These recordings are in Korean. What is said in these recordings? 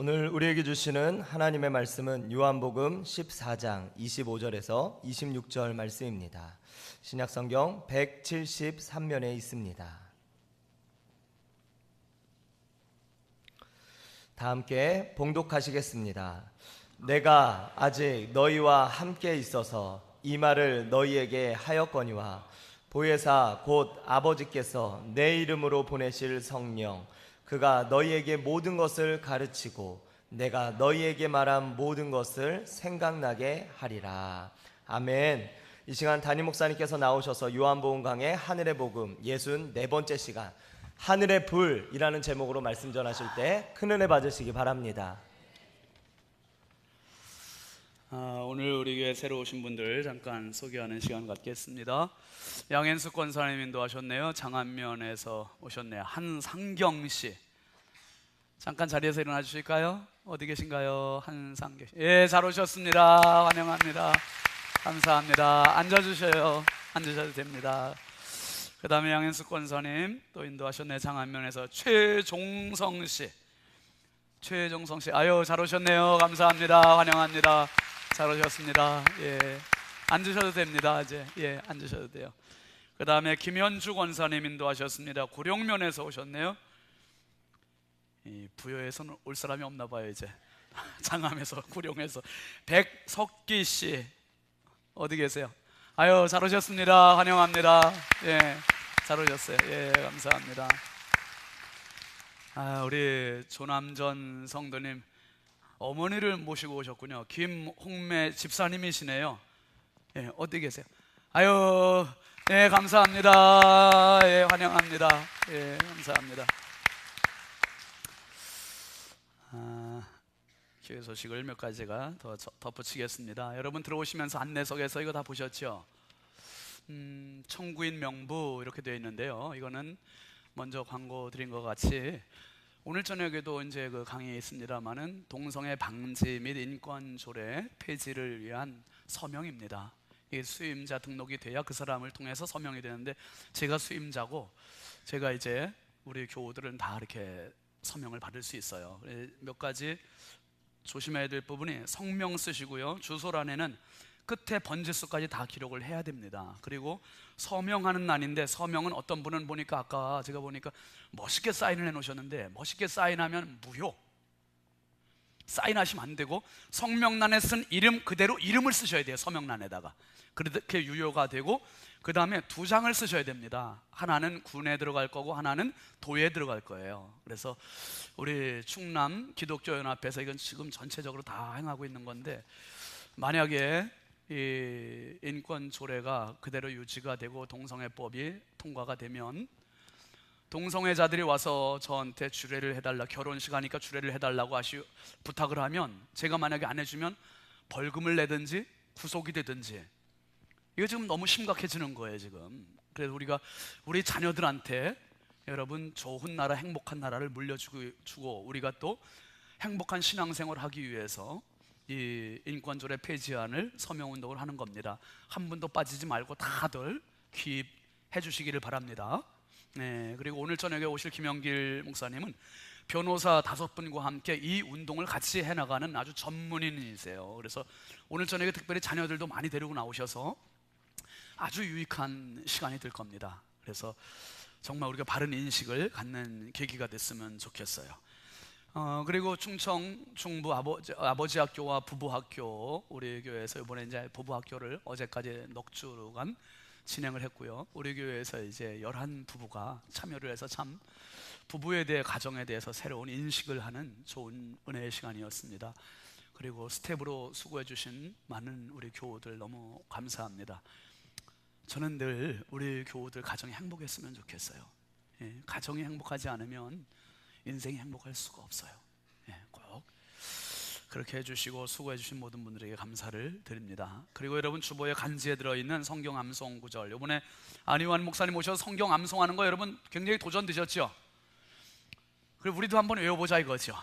오늘 우리에게 주시는 하나님의 말씀은 요한복음 14장 25절에서 26절 말씀입니다. 신약성경 173면에 있습니다. 다 함께 봉독하시겠습니다. 내가 아직 너희와 함께 있어서 이 말을 너희에게 하였거니와 보혜사 곧 아버지께서 내 이름으로 보내실 성령 그가 너희에게 모든 것을 가르치고 내가 너희에게 말한 모든 것을 생각나게 하리라. 아멘. 이 시간 담임 목사님께서 나오셔서 요한복음 강의 하늘의 복음 64번째 시간 하늘의 불이라는 제목으로 말씀 전하실 때 큰 은혜 받으시기 바랍니다. 오늘 우리 교회 새로 오신 분들 잠깐 소개하는 시간 갖겠습니다. 양현숙 권사님 인도하셨네요. 장안면에서 오셨네요. 한상경씨 잠깐 자리에서 일어나 주실까요? 어디 계신가요? 한상경씨, 예, 잘 오셨습니다. 환영합니다. 감사합니다. 앉아주셔요. 앉으셔도 됩니다. 그 다음에 양현숙 권사님 또 인도하셨네요. 장안면에서 최종성씨, 최종성씨, 아유 잘 오셨네요. 감사합니다. 환영합니다. 잘 오셨습니다. 예, 앉으셔도 됩니다. 이제 예, 앉으셔도 돼요. 그 다음에 김현주 권사님 인도하셨습니다. 구룡면에서 오셨네요. 이 부여에서는 올 사람이 없나 봐요. 이제 장암에서, 구룡에서. 백석기 씨 어디 계세요? 아유 잘 오셨습니다. 환영합니다. 예, 잘 오셨어요. 예, 감사합니다. 우리 조남전 성도님 어머니를 모시고 오셨군요. 김홍매 집사님이시네요. 예, 어디 계세요? 아유, 예, 감사합니다. 예, 환영합니다. 예, 감사합니다. 교회 소식을 몇 가지가 더 덧붙이겠습니다. 여러분 들어오시면서 안내석에서 이거 다 보셨죠? 청구인 명부 이렇게 되어 있는데요. 이거는 먼저 광고 드린 것 같이 오늘 저녁에도 이제 그 강의에 있습니다만은 동성애 방지 및 인권 조례 폐지를 위한 서명입니다. 이게 수임자 등록이 돼야 그 사람을 통해서 서명이 되는데 제가 수임자고 제가 이제 우리 교우들은 다 이렇게 서명을 받을 수 있어요. 몇 가지 조심해야 될 부분이 성명 쓰시고요. 주소란에는 끝에 번지수까지 다 기록을 해야 됩니다. 그리고 서명하는 날인데 서명은 어떤 분은 보니까 아까 제가 보니까 멋있게 사인을 해놓으셨는데 멋있게 사인하면 무효. 사인하시면 안 되고 성명란에 쓴 이름 그대로 이름을 쓰셔야 돼요. 서명란에다가. 그렇게 유효가 되고 그 다음에 2장을 쓰셔야 됩니다. 하나는 군에 들어갈 거고 하나는 도에 들어갈 거예요. 그래서 우리 충남 기독교연합회에서 이건 지금 전체적으로 다 행하고 있는 건데 만약에 이 인권 조례가 그대로 유지가 되고 동성애법이 통과가 되면 동성애자들이 와서 저한테 주례를 해달라, 결혼식 하니까 주례를 해달라고 부탁을 하면 제가 만약에 안 해주면 벌금을 내든지 구속이 되든지 이거 지금 너무 심각해지는 거예요 지금. 그래서 우리가 우리 자녀들한테 여러분 좋은 나라, 행복한 나라를 물려주고 우리가 또 행복한 신앙생활을 하기 위해서 이 인권조례 폐지안을 서명운동을 하는 겁니다. 한 분도 빠지지 말고 다들 기입해 주시기를 바랍니다. 네, 그리고 오늘 저녁에 오실 김영길 목사님은 변호사 5분과 함께 이 운동을 같이 해나가는 아주 전문인이세요. 그래서 오늘 저녁에 특별히 자녀들도 많이 데리고 나오셔서 아주 유익한 시간이 될 겁니다. 그래서 정말 우리가 바른 인식을 갖는 계기가 됐으면 좋겠어요. 그리고 충청 중부 아버지 학교와 부부 학교 우리 교회에서 이번에 이제 부부 학교를 어제까지 넉 주간 진행을 했고요. 우리 교회에서 이제 11부부가 참여를 해서 참 부부에 대해 가정에 대해서 새로운 인식을 하는 좋은 은혜의 시간이었습니다. 그리고 스텝으로 수고해 주신 많은 우리 교우들 너무 감사합니다. 저는 늘 우리 교우들 가정이 행복했으면 좋겠어요. 예, 가정이 행복하지 않으면 인생이 행복할 수가 없어요. 예, 꼭 그렇게 해주시고 수고해주신 모든 분들에게 감사를 드립니다. 그리고 여러분 주보에 간지에 들어있는 성경 암송 구절, 이번에 안희환 목사님 오셔서 성경 암송하는 거 여러분 굉장히 도전되셨죠? 그리고 우리도 한번 외워보자 이거죠.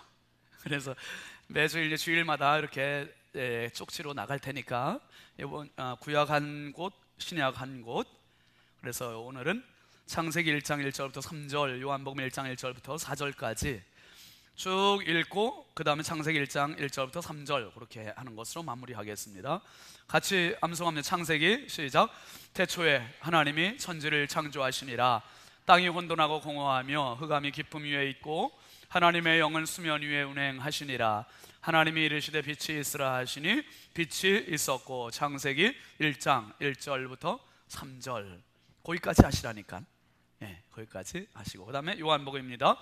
그래서 매주 이제 주일마다 이렇게 쪽지로 나갈 테니까 이번 구약 한 곳, 신약 한 곳. 그래서 오늘은 창세기 1장 1절부터 3절, 요한복음 1장 1절부터 4절까지 쭉 읽고 그 다음에 창세기 1장 1절부터 3절 그렇게 하는 것으로 마무리하겠습니다. 같이 암송합니다. 창세기 시작. 태초에 하나님이 천지를 창조하시니라. 땅이 혼돈하고 공허하며 흑암이 깊음 위에 있고 하나님의 영은 수면 위에 운행하시니라. 하나님이 이르시되 빛이 있으라 하시니 빛이 있었고. 창세기 1장 1절부터 3절 거기까지 하시라니까. 거기까지 하시고 그 다음에 요한복음입니다.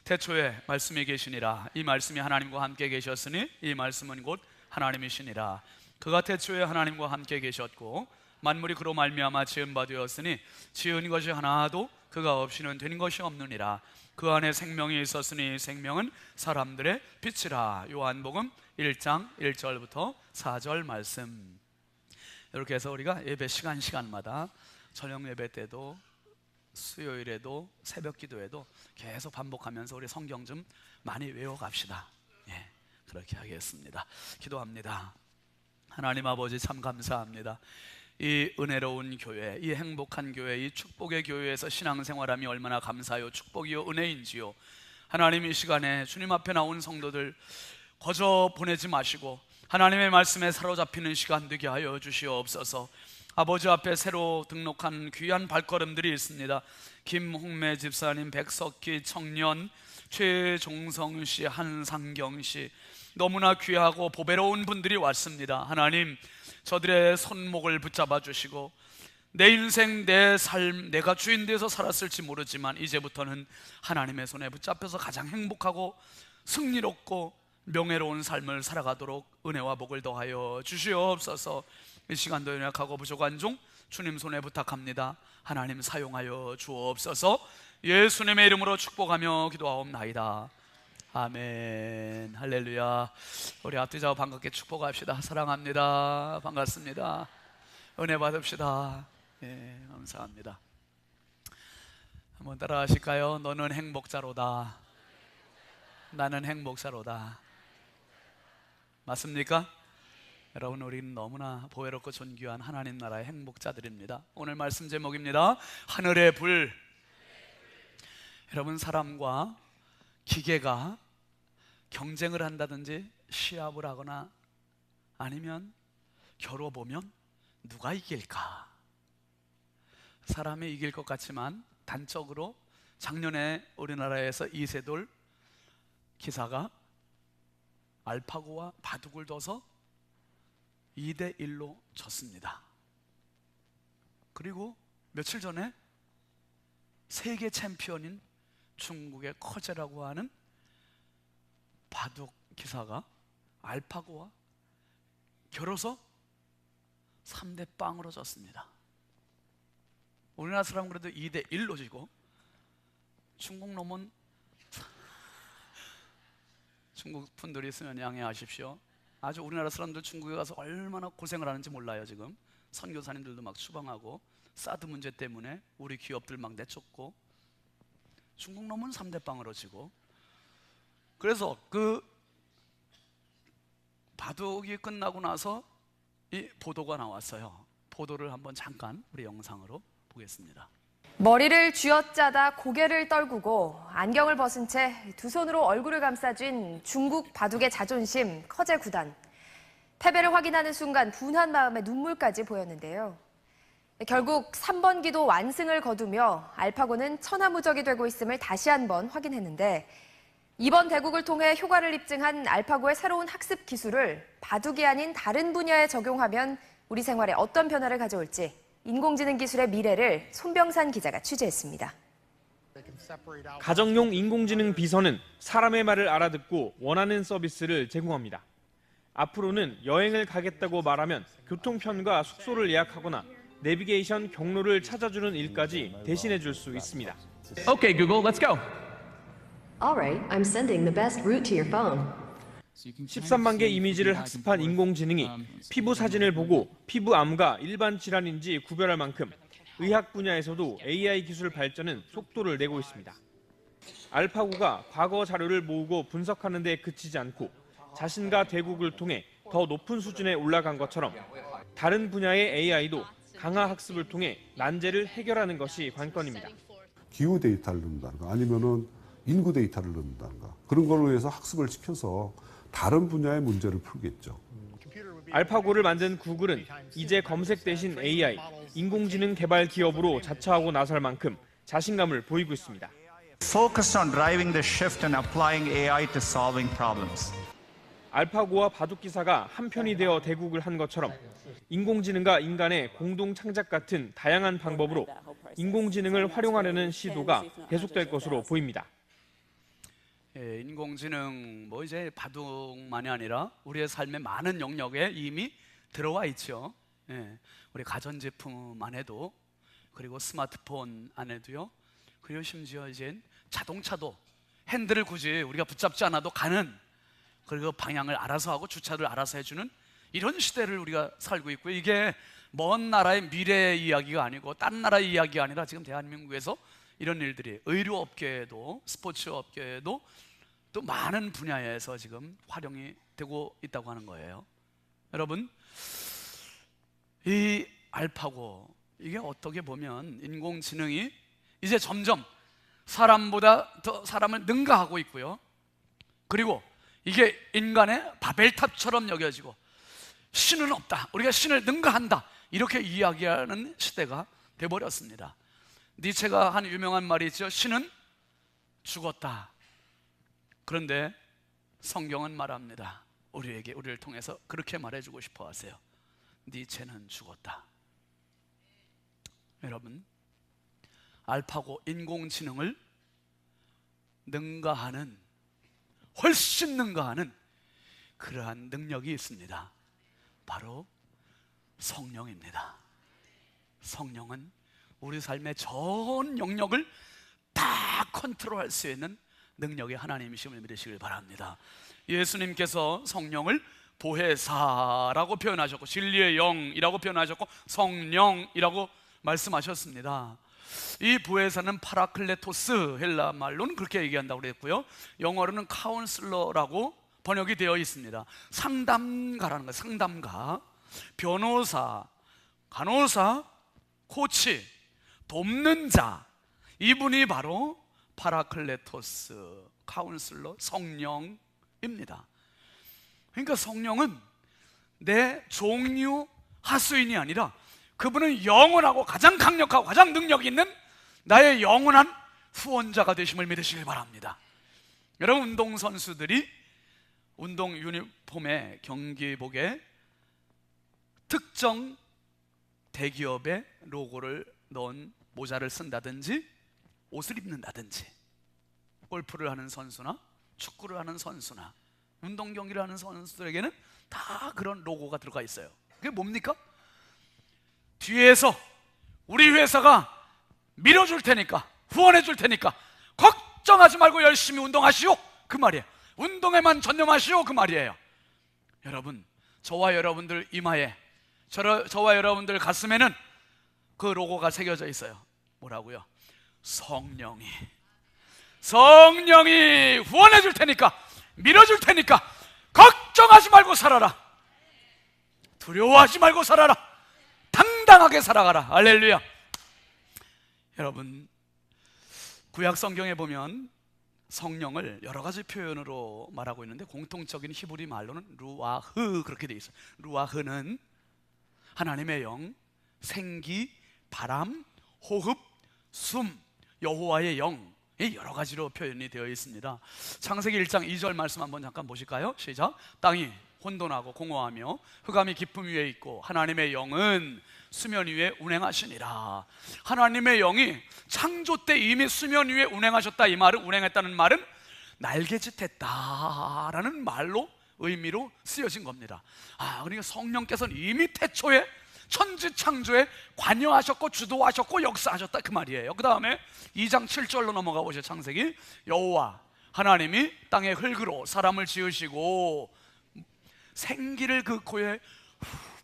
태초에 말씀이 계시니라. 이 말씀이 하나님과 함께 계셨으니 이 말씀은 곧 하나님이시니라. 그가 태초에 하나님과 함께 계셨고 만물이 그로 말미암아 지은 바 되었으니 지은 것이 하나도 그가 없이는 된 것이 없느니라. 그 안에 생명이 있었으니 생명은 사람들의 빛이라. 요한복음 1장 1절부터 4절 말씀. 이렇게 해서 우리가 예배 시간마다 저녁 예배 때도 수요일에도 새벽 기도에도 계속 반복하면서 우리 성경 좀 많이 외워갑시다. 그렇게 하겠습니다. 기도합니다. 하나님 아버지 참 감사합니다. 이 은혜로운 교회, 이 행복한 교회, 이 축복의 교회에서 신앙생활함이 얼마나 감사요 축복이요 은혜인지요. 하나님 이 시간에 주님 앞에 나온 성도들 거저 보내지 마시고 하나님의 말씀에 사로잡히는 시간 되게 하여 주시옵소서. 아버지 앞에 새로 등록한 귀한 발걸음들이 있습니다. 김홍매 집사님, 백석기 청년, 최종성 씨, 한상경 씨, 너무나 귀하고 보배로운 분들이 왔습니다. 하나님 저들의 손목을 붙잡아 주시고 내 인생, 내 삶, 내가 주인 되어서 살았을지 모르지만 이제부터는 하나님의 손에 붙잡혀서 가장 행복하고 승리롭고 명예로운 삶을 살아가도록 은혜와 복을 더하여 주시옵소서. 이 시간도 연약하고 부족한 중 주님 손에 부탁합니다. 하나님 사용하여 주옵소서. 예수님의 이름으로 축복하며 기도하옵나이다. 아멘. 할렐루야. 우리 앞뒤좌우 반갑게 축복합시다. 사랑합니다. 반갑습니다. 은혜 받읍시다. 감사합니다. 한번 따라 하실까요? 너는 행복자로다. 나는 행복자로다. 맞습니까? 여러분, 우리는 너무나 보배롭고 존귀한 하나님 나라의 행복자들입니다. 오늘 말씀 제목입니다. 하늘의 불. 여러분, 사람과 기계가 경쟁을 한다든지 시합을 하거나 아니면 겨뤄보면 누가 이길까? 사람이 이길 것 같지만 단적으로 작년에 우리나라에서 이세돌 기사가 알파고와 바둑을 둬서 2대1로 졌습니다. 그리고 며칠 전에 세계 챔피언인 중국의 커제라고 하는 바둑 기사가 알파고와 겨뤄서 3대0으로 졌습니다. 우리나라 사람 그래도 2대1로 지고 중국 놈은 중국 분들이 있으면 양해하십시오. 아주 우리나라 사람들 중국에 가서 얼마나 고생을 하는지 몰라요. 지금 선교사님들도 막 추방하고 사드 문제 때문에 우리 기업들 막 내쫓고 중국 놈은 3대0으로 지고 그래서 그 바둑이 끝나고 나서 이 보도가 나왔어요. 보도를 한번 잠깐 우리 영상으로 보겠습니다. 머리를 쥐어짜다 고개를 떨구고 안경을 벗은 채 두 손으로 얼굴을 감싸쥔 중국 바둑의 자존심 커제 구단. 패배를 확인하는 순간 분한 마음에 눈물까지 보였는데요. 결국 3번 기도 완승을 거두며 알파고는 천하무적이 되고 있음을 다시 한번 확인했는데 이번 대국을 통해 효과를 입증한 알파고의 새로운 학습 기술을 바둑이 아닌 다른 분야에 적용하면 우리 생활에 어떤 변화를 가져올지 인공지능 기술의 미래를 손병산 기자가 취재했습니다. 가정용 인공지능 비서는 사람의 말을 알아듣고 원하는 서비스를 제공합니다. 앞으로는 여행을 가겠다고 말하면 교통편과 숙소를 예약하거나 내비게이션 경로를 찾아주는 일까지 대신해 줄 수 있습니다. Okay, Google, let's go. All right, I'm sending the best route to your phone. 13만 개 이미지를 학습한 인공지능이 피부 사진을 보고 피부암과 일반 질환인지 구별할 만큼 의학 분야에서도 AI 기술 발전은 속도를 내고 있습니다. 알파고가 과거 자료를 모으고 분석하는 데 그치지 않고 자신과 대국을 통해 더 높은 수준에 올라간 것처럼 다른 분야의 AI도 강화 학습을 통해 난제를 해결하는 것이 관건입니다. 기후 데이터를 넣는다든가 아니면은 인구 데이터를 넣는다든가 그런 걸로 해서 학습을 시켜서 다른 분야의 문제를 풀겠죠. 알파고를 만든 구글은 이제 검색 대신 AI, 인공지능 개발 기업으로 자처하고 나설 만큼 자신감을 보이고 있습니다. Focused on driving the shift and applying AI to solving problems. 알파고와 바둑기사가 한편이 되어 대국을 한 것처럼 인공지능과 인간의 공동 창작 같은 다양한 방법으로 인공지능을 활용하려는 시도가 계속될 것으로 보입니다. 예, 인공지능 뭐 이제 바둑만이 아니라 우리의 삶의 많은 영역에 이미 들어와 있죠. 예, 우리 가전제품 안에도, 그리고 스마트폰 안에도요. 그리고 심지어 이제 자동차도 핸들을 굳이 우리가 붙잡지 않아도 가는, 그리고 방향을 알아서 하고 주차를 알아서 해주는 이런 시대를 우리가 살고 있고요. 이게 먼 나라의 미래의 이야기가 아니고 다른 나라의 이야기가 아니라 지금 대한민국에서 이런 일들이 의료업계에도, 스포츠업계에도 또 많은 분야에서 지금 활용이 되고 있다고 하는 거예요. 여러분, 이 알파고, 이게 어떻게 보면 인공지능이 이제 점점 사람보다 더 사람을 능가하고 있고요. 그리고 이게 인간의 바벨탑처럼 여겨지고 신은 없다, 우리가 신을 능가한다, 이렇게 이야기하는 시대가 돼버렸습니다. 니체가 한 유명한 말이 있죠. 신은 죽었다. 그런데 성경은 말합니다. 우리를 통해서 그렇게 말해주고 싶어 하세요. 니체는 죽었다. 여러분, 알파고 인공지능을 능가하는, 훨씬 능가하는 그러한 능력이 있습니다. 바로 성령입니다. 성령은 우리 삶의 전 영역을 다 컨트롤할 수 있는 능력의 하나님이심을 믿으시길 바랍니다. 예수님께서 성령을 보혜사라고 표현하셨고, 진리의 영이라고 표현하셨고, 성령이라고 말씀하셨습니다. 이 보혜사는 파라클레토스, 헬라 말로는 그렇게 얘기한다고 그랬고요. 영어로는 카운슬러라고 번역이 되어 있습니다. 상담가라는 거예요. 상담가, 변호사, 간호사, 코치, 돕는 자, 이분이 바로 파라클레토스, 카운슬러, 성령입니다. 그러니까 성령은 내 종류 하수인이 아니라 그분은 영원하고 가장 강력하고 가장 능력 있는 나의 영원한 후원자가 되심을 믿으시길 바랍니다. 여러분, 운동선수들이 운동 유니폼에, 경기복에 특정 대기업의 로고를 넣은 모자를 쓴다든지 옷을 입는다든지, 골프를 하는 선수나 축구를 하는 선수나 운동 경기를 하는 선수들에게는 다 그런 로고가 들어가 있어요. 그게 뭡니까? 뒤에서 우리 회사가 밀어줄 테니까, 후원해줄 테니까 걱정하지 말고 열심히 운동하시오, 그 말이에요. 운동에만 전념하시오, 그 말이에요. 여러분, 저와 여러분들 이마에, 저와 여러분들 가슴에는 그 로고가 새겨져 있어요. 뭐라고요? 성령이 후원해줄 테니까, 밀어줄 테니까 걱정하지 말고 살아라, 두려워하지 말고 살아라, 당당하게 살아가라. 할렐루야. 여러분, 구약 성경에 보면 성령을 여러 가지 표현으로 말하고 있는데 공통적인 히브리 말로는 루아흐, 그렇게 돼 있어요. 루아흐는 하나님의 영, 생기, 바람, 호흡, 숨, 여호와의 영, 여러 가지로 표현이 되어 있습니다. 창세기 1장 2절 말씀 한번 잠깐 보실까요? 시작. 땅이 혼돈하고 공허하며 흑암이 깊음 위에 있고 하나님의 영은 수면 위에 운행하시니라. 하나님의 영이 창조 때 이미 수면 위에 운행하셨다. 이 말은, 운행했다는 말은 날개짓했다라는 말로, 의미로 쓰여진 겁니다. 그러니까 성령께서는 이미 태초에 천지 창조에 관여하셨고 주도하셨고 역사하셨다, 그 말이에요. 그 다음에 2장 7절로 넘어가 보세요. 창세기. 여호와 하나님이 땅의 흙으로 사람을 지으시고 생기를 그 코에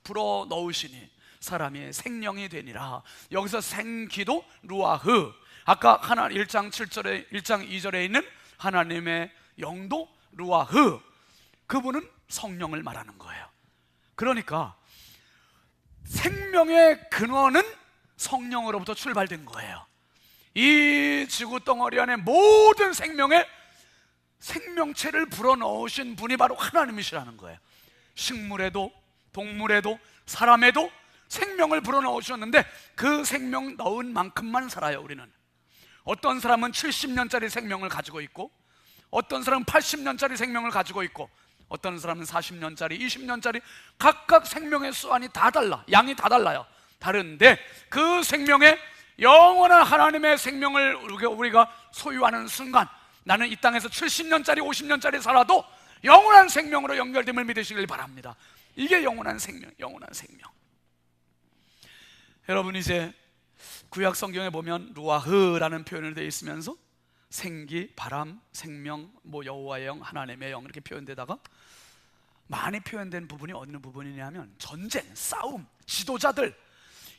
불어 넣으시니 사람이 생령이 되니라. 여기서 생기도 루아흐, 아까 1장 2절에 있는 하나님의 영도 루아흐, 그분은 성령을 말하는 거예요. 그러니까 생명의 근원은 성령으로부터 출발된 거예요. 이 지구 덩어리 안에 모든 생명의 생명체를 불어넣으신 분이 바로 하나님이시라는 거예요. 식물에도 동물에도 사람에도 생명을 불어넣으셨는데 그 생명 넣은 만큼만 살아요. 우리는 어떤 사람은 70년짜리 생명을 가지고 있고, 어떤 사람은 80년짜리 생명을 가지고 있고, 어떤 사람은 40년짜리, 20년짜리, 각각 생명의 수완이 다 달라, 양이 다 달라요. 다른데 그 생명의 영원한 하나님의 생명을 우리가 소유하는 순간, 나는 이 땅에서 70년짜리 50년짜리 살아도 영원한 생명으로 연결됨을 믿으시길 바랍니다. 이게 영원한 생명, 영원한 생명. 여러분, 이제 구약 성경에 보면 루아흐라는 표현을 되어 있으면서 생기, 바람, 생명, 여호와의 영, 하나님의 영 이렇게 표현되다가 많이 표현된 부분이 어느 부분이냐면 전쟁, 싸움, 지도자들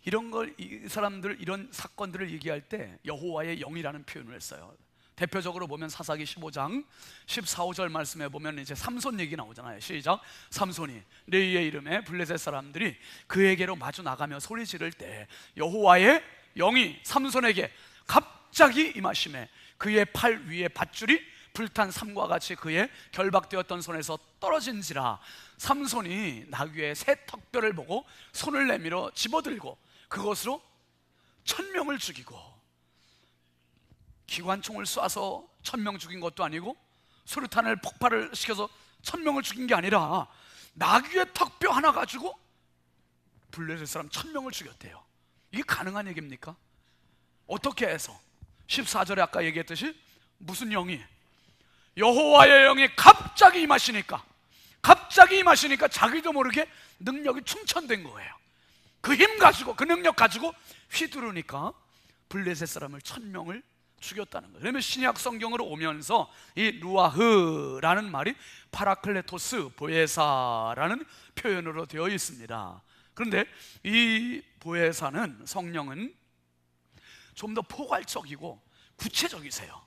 이런 걸, 이 사람들 이런 사건들을 얘기할 때 여호와의 영이라는 표현을 했어요. 대표적으로 보면 사사기 15장 14, 15절 말씀에 보면 이제 삼손 얘기 나오잖아요. 시작. 삼손이 레위의 이름에 블레셋 사람들이 그에게로 마주 나가며 소리 지를 때 여호와의 영이 삼손에게 갑자기 임하심에 그의 팔 위에 밧줄이 불탄 삼과 같이 그의 결박되었던 손에서 떨어진지라. 삼손이 나귀의 새 턱뼈를 보고 손을 내밀어 집어들고 그것으로 1000명을 죽이고, 기관총을 쏴서 1000명 죽인 것도 아니고 수류탄을 폭발을 시켜서 1000명을 죽인 게 아니라 나귀의 턱뼈 하나 가지고 블레셋 사람 1000명을 죽였대요. 이게 가능한 얘기입니까? 어떻게 해서? 14절에 아까 얘기했듯이 무슨 영이? 여호와의 영이 갑자기 임하시니까 자기도 모르게 능력이 충천된 거예요. 그 힘 가지고, 그 능력 가지고 휘두르니까 블레셋 사람을 1000명을 죽였다는 거예요. 그러면 신약 성경으로 오면서 이 루아흐라는 말이 파라클레토스, 보혜사라는 표현으로 되어 있습니다. 그런데 이 보혜사는, 성령은 좀 더 포괄적이고 구체적이세요.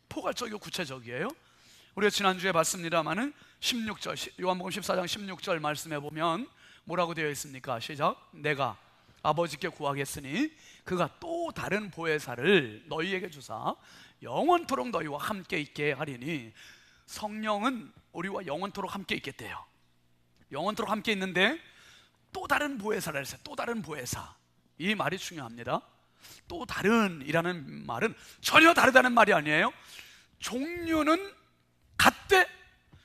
포괄적이고 구체적이에요. 우리가 지난주에 봤습니다마는 16절, 요한복음 14장 16절 말씀에 보면 뭐라고 되어 있습니까? 시작. 내가 아버지께 구하겠으니 그가 또 다른 보혜사를 너희에게 주사 영원토록 너희와 함께 있게 하리니. 성령은 우리와 영원토록 함께 있겠대요. 영원토록 함께 있는데 또 다른 보혜사를 했어요. 또 다른 보혜사. 이 말이 중요합니다. 또 다른이라는 말은 전혀 다르다는 말이 아니에요. 종류는 같되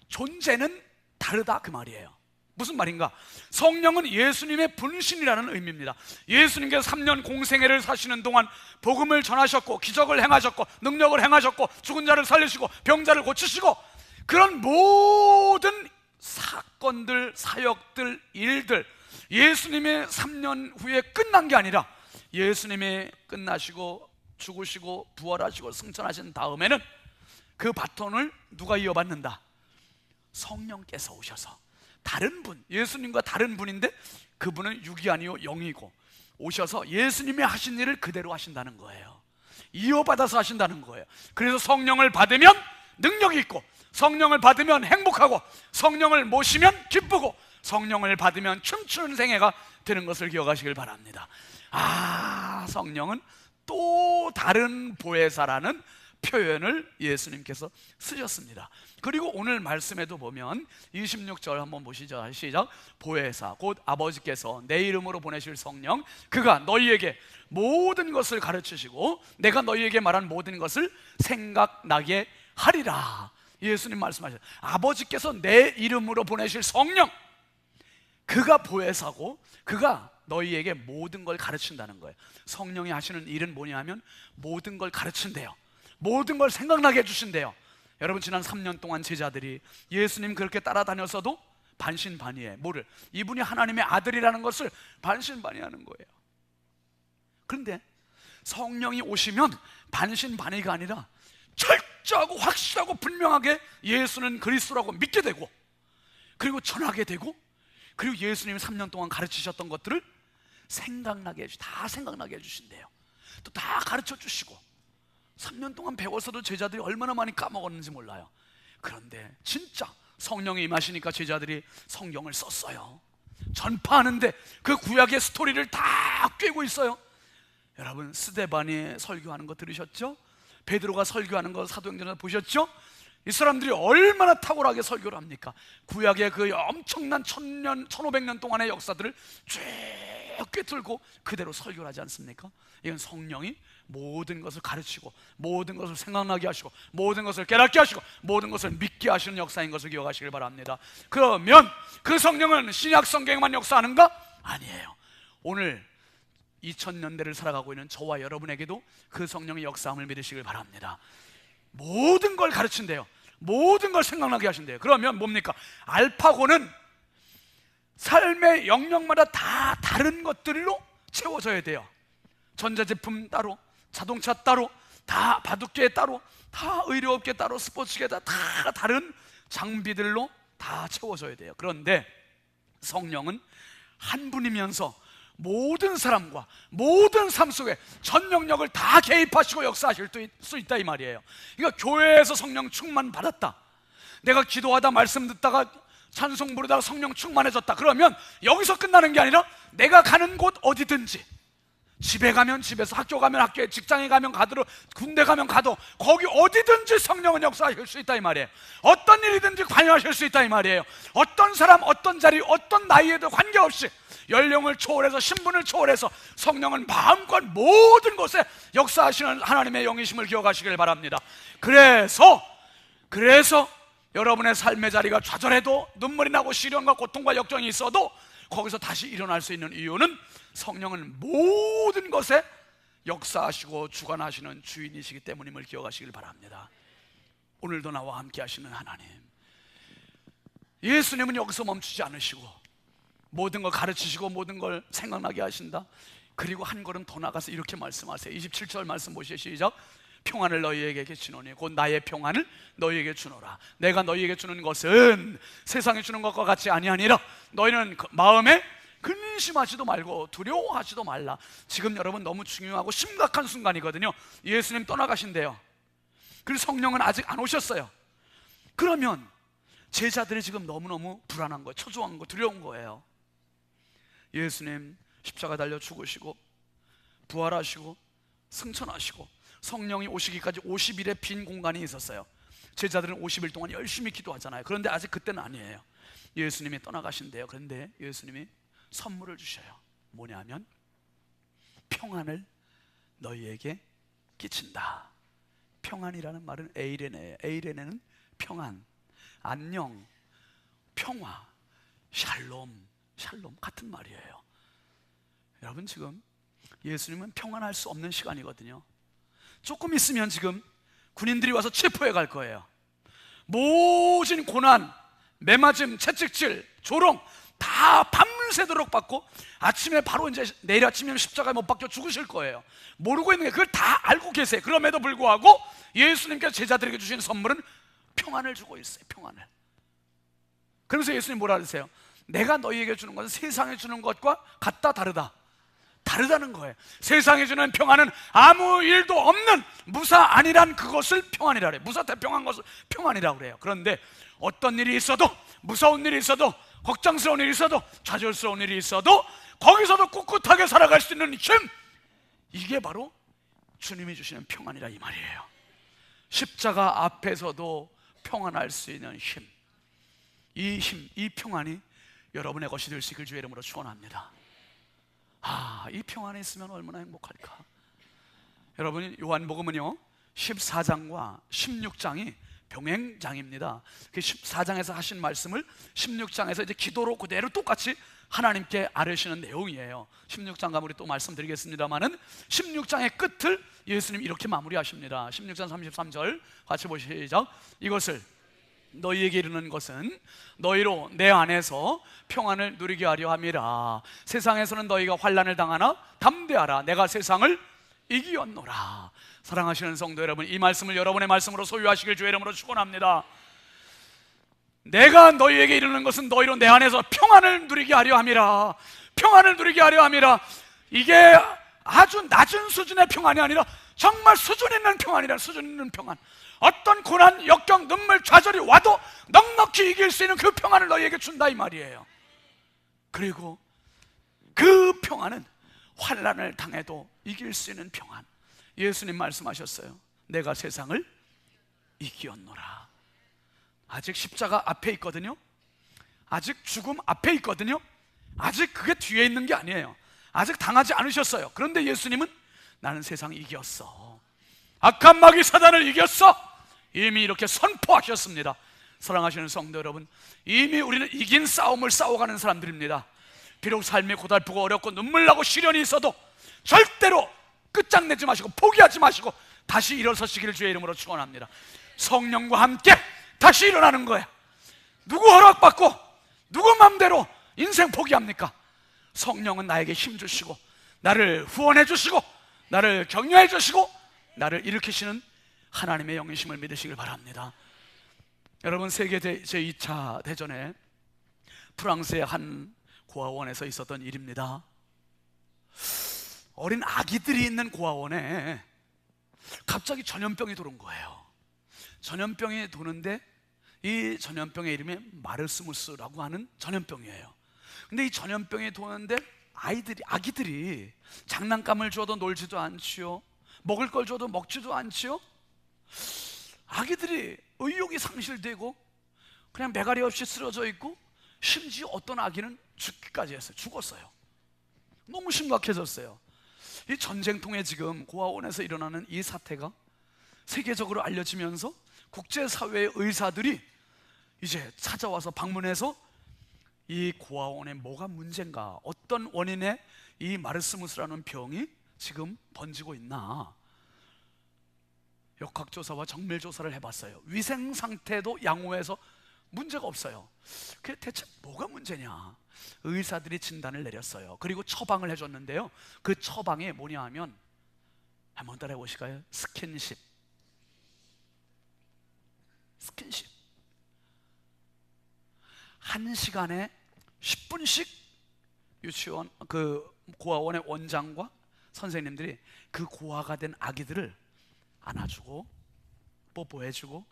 존재는 다르다, 그 말이에요. 무슨 말인가? 성령은 예수님의 분신이라는 의미입니다. 예수님께서 3년 공생애를 사시는 동안 복음을 전하셨고 기적을 행하셨고 능력을 행하셨고 죽은 자를 살리시고 병자를 고치시고, 그런 모든 사건들, 사역들, 일들 예수님의 3년 후에 끝난 게 아니라 예수님이 끝나시고 죽으시고 부활하시고 승천하신 다음에는 그 바톤을 누가 이어받는다? 성령께서 오셔서 다른 분, 예수님과 다른 분인데 그분은 육이 아니요 영이고 오셔서 예수님이 하신 일을 그대로 하신다는 거예요. 이어받아서 하신다는 거예요. 그래서 성령을 받으면 능력이 있고, 성령을 받으면 행복하고, 성령을 모시면 기쁘고, 성령을 받으면 춤추는 생애가 되는 것을 기억하시길 바랍니다. 성령은 또 다른 보혜사라는 표현을 예수님께서 쓰셨습니다. 그리고 오늘 말씀에도 보면 26절 한번 보시죠. 시작. 보혜사 곧 아버지께서 내 이름으로 보내실 성령, 그가 너희에게 모든 것을 가르치시고 내가 너희에게 말한 모든 것을 생각나게 하리라. 예수님 말씀하셨어요. 아버지께서 내 이름으로 보내실 성령, 그가 보혜사고 그가 너희에게 모든 걸 가르친다는 거예요. 성령이 하시는 일은 뭐냐면 모든 걸 가르친대요. 모든 걸 생각나게 해주신대요. 여러분, 지난 3년 동안 제자들이 예수님 그렇게 따라다녔어도 반신반의해. 뭐를? 이분이 하나님의 아들이라는 것을 반신반의하는 거예요. 그런데 성령이 오시면 반신반의가 아니라 철저하고 확실하고 분명하게 예수는 그리스도라고 믿게 되고, 그리고 전하게 되고, 그리고 예수님이 3년 동안 가르치셨던 것들을 다 생각나게 해주신대요. 또 다 가르쳐 주시고, 3년 동안 배웠어도 제자들이 얼마나 많이 까먹었는지 몰라요. 그런데 진짜 성령이 임하시니까 제자들이 성경을 썼어요. 전파하는데 그 구약의 스토리를 다 꿰고 있어요. 여러분 스데반이 설교하는 거 들으셨죠? 베드로가 설교하는 거 사도행전에서 보셨죠? 이 사람들이 얼마나 탁월하게 설교를 합니까? 구약의 그 엄청난 1500년 동안의 역사들을 쭉 꿰뚫고 그대로 설교를 하지 않습니까? 이건 성령이 모든 것을 가르치고 모든 것을 생각나게 하시고 모든 것을 깨닫게 하시고 모든 것을 믿게 하시는 역사인 것을 기억하시길 바랍니다. 그러면 그 성령은 신약 성경에만 역사하는가? 아니에요. 오늘 2000년대를 살아가고 있는 저와 여러분에게도 그 성령의 역사함을 믿으시길 바랍니다. 모든 걸 가르친대요. 모든 걸 생각나게 하신대요. 그러면 뭡니까? 알파고는 삶의 영역마다 다 다른 것들로 채워져야 돼요. 전자제품 따로, 자동차 따로, 다 바둑계 따로, 다 의료업계 따로, 스포츠계 다 다른 장비들로 다 채워져야 돼요. 그런데 성령은 한 분이면서 모든 사람과 모든 삶 속에 전 영역을 다 개입하시고 역사하실 수 있다 이 말이에요. 그러니까 교회에서 성령 충만 받았다, 내가 기도하다 말씀 듣다가 찬송 부르다가 성령 충만해졌다, 그러면 여기서 끝나는 게 아니라 내가 가는 곳 어디든지, 집에 가면 집에서, 학교 가면 학교에, 직장에 가면 가도록, 군대 가면 가도 거기 어디든지 성령은 역사하실 수 있다 이 말이에요. 어떤 일이든지 관여하실 수 있다 이 말이에요. 어떤 사람, 어떤 자리, 어떤 나이에도 관계없이 연령을 초월해서 신분을 초월해서 성령은 마음껏 모든 곳에 역사하시는 하나님의 영이심을 기억하시길 바랍니다. 그래서 여러분의 삶의 자리가 좌절해도 눈물이 나고 시련과 고통과 역정이 있어도 거기서 다시 일어날 수 있는 이유는 성령은 모든 것에 역사하시고 주관하시는 주인이시기 때문임을 기억하시길 바랍니다. 오늘도 나와 함께 하시는 하나님, 예수님은 여기서 멈추지 않으시고 모든 걸 가르치시고 모든 걸 생각나게 하신다. 그리고 한 걸음 더 나가서 이렇게 말씀하세요. 27절 말씀 보시죠. 시작. 평안을 너희에게 주노니 곧 나의 평안을 너희에게 주노라. 내가 너희에게 주는 것은 세상이 주는 것과 같이 아니하니라. 너희는 마음에 근심하지도 말고 두려워하지도 말라. 지금 여러분 너무 중요하고 심각한 순간이거든요. 예수님 떠나가신대요. 그리고 성령은 아직 안 오셨어요. 그러면 제자들이 지금 너무너무 불안한 거예요. 초조한 거, 두려운 거예요. 예수님 십자가 달려 죽으시고 부활하시고 승천하시고 성령이 오시기까지 50일의 빈 공간이 있었어요. 제자들은 50일 동안 열심히 기도하잖아요. 그런데 아직 그때는 아니에요. 예수님이 떠나가신대요. 그런데 예수님이 선물을 주셔요. 뭐냐면 평안을 너희에게 끼친다. 평안이라는 말은 에이레네예요. 에이레네는 평안, 안녕, 평화, 샬롬 같은 말이에요. 여러분 지금 예수님은 평안할 수 없는 시간이거든요. 조금 있으면 지금 군인들이 와서 체포해 갈 거예요. 모진 고난, 매맞음, 채찍질, 조롱 다 밤새도록 받고 아침에 바로 이제 내일 아침이면 십자가에 못 박혀 죽으실 거예요. 모르고 있는 게 그걸 다 알고 계세요. 그럼에도 불구하고 예수님께서 제자들에게 주신 선물은 평안을 주고 있어요. 평안을. 그러면서 예수님 뭐라 그러세요? 내가 너희에게 주는 것은 세상에 주는 것과 같다 다르다는 거예요. 세상에 주는 평안은 아무 일도 없는 무사안이란 그것을 평안이라 그래요. 무사 태평한 것을 평안이라고 그래요. 그런데 어떤 일이 있어도, 무서운 일이 있어도, 걱정스러운 일이 있어도, 좌절스러운 일이 있어도 거기서도 꿋꿋하게 살아갈 수 있는 힘, 이게 바로 주님이 주시는 평안이라 이 말이에요. 십자가 앞에서도 평안할 수 있는 힘, 이 평안이 여러분의 것이 될 수 있길 주의 이름으로 축원합니다. 이 평안이 있으면 얼마나 행복할까. 여러분 요한복음은요 14장과 16장이 병행장입니다. 그 14장에서 하신 말씀을 16장에서 이제 기도로 그대로 똑같이 하나님께 아뢰시는 내용이에요. 16장 가면 우리 또 말씀드리겠습니다만은 16장의 끝을 예수님 이렇게 마무리하십니다. 16장 33절 같이 보시죠. 이것을 너희에게 이르는 것은 너희로 내 안에서 평안을 누리게 하려 함이라. 세상에서는 너희가 환난을 당하나 담대하라. 내가 세상을 이기었노라. 사랑하시는 성도 여러분, 이 말씀을 여러분의 말씀으로 소유하시길 주의 이름으로 축원합니다. 내가 너희에게 이르는 것은 너희로 내 안에서 평안을 누리게 하려 함이라. 평안을 누리게 하려 함이라. 이게 아주 낮은 수준의 평안이 아니라 정말 수준 있는 평안이라. 수준 있는 평안. 어떤 고난, 역경, 눈물, 좌절이 와도 넉넉히 이길 수 있는 그 평안을 너희에게 준다 이 말이에요. 그리고 그 평안은 환난을 당해도 이길 수 있는 평안. 예수님 말씀하셨어요. 내가 세상을 이기었노라. 아직 십자가 앞에 있거든요. 아직 죽음 앞에 있거든요. 아직 그게 뒤에 있는 게 아니에요. 아직 당하지 않으셨어요. 그런데 예수님은 나는 세상 이겼어. 악한 마귀 사단을 이겼어. 이미 이렇게 선포하셨습니다. 사랑하시는 성도 여러분, 이미 우리는 이긴 싸움을 싸워가는 사람들입니다. 비록 삶이 고달프고 어렵고 눈물 나고 시련이 있어도 절대로 끝장내지 마시고 포기하지 마시고 다시 일어서시기를 주의 이름으로 축원합니다. 성령과 함께 다시 일어나는 거야. 누구 허락받고 누구 맘대로 인생 포기합니까? 성령은 나에게 힘 주시고 나를 후원해 주시고 나를 격려해 주시고 나를 일으키시는 하나님의 영이심을 믿으시길 바랍니다. 여러분, 세계 제2차 대전에 프랑스의 한 고아원에서 있었던 일입니다. 어린 아기들이 있는 고아원에 갑자기 전염병이 들어온 거예요. 전염병이 도는데 이 전염병의 이름이 마르스무스라고 하는 전염병이에요. 근데 이 전염병이 도는데 아기들이 장난감을 줘도 놀지도 않지요. 먹을 걸 줘도 먹지도 않지요. 아기들이 의욕이 상실되고 그냥 매가리 없이 쓰러져 있고 심지어 어떤 아기는 죽기까지 했어요. 죽었어요. 너무 심각해졌어요. 이 전쟁통에 지금 고아원에서 일어나는 이 사태가 세계적으로 알려지면서 국제사회의 의사들이 이제 찾아와서 방문해서 이 고아원에 뭐가 문제인가, 어떤 원인에 이 마르스무스라는 병이 지금 번지고 있나 역학조사와 정밀조사를 해봤어요. 위생 상태도 양호해서 문제가 없어요. 그게 대체 뭐가 문제냐? 의사들이 진단을 내렸어요. 그리고 처방을 해줬는데요. 그 처방이 뭐냐 하면, 한번 따라해 보실까요? 스킨십. 한 시간에 10분씩 유치원 그 고아원의 원장과 선생님들이 그 고아가 된 아기들을 안아주고 뽀뽀해주고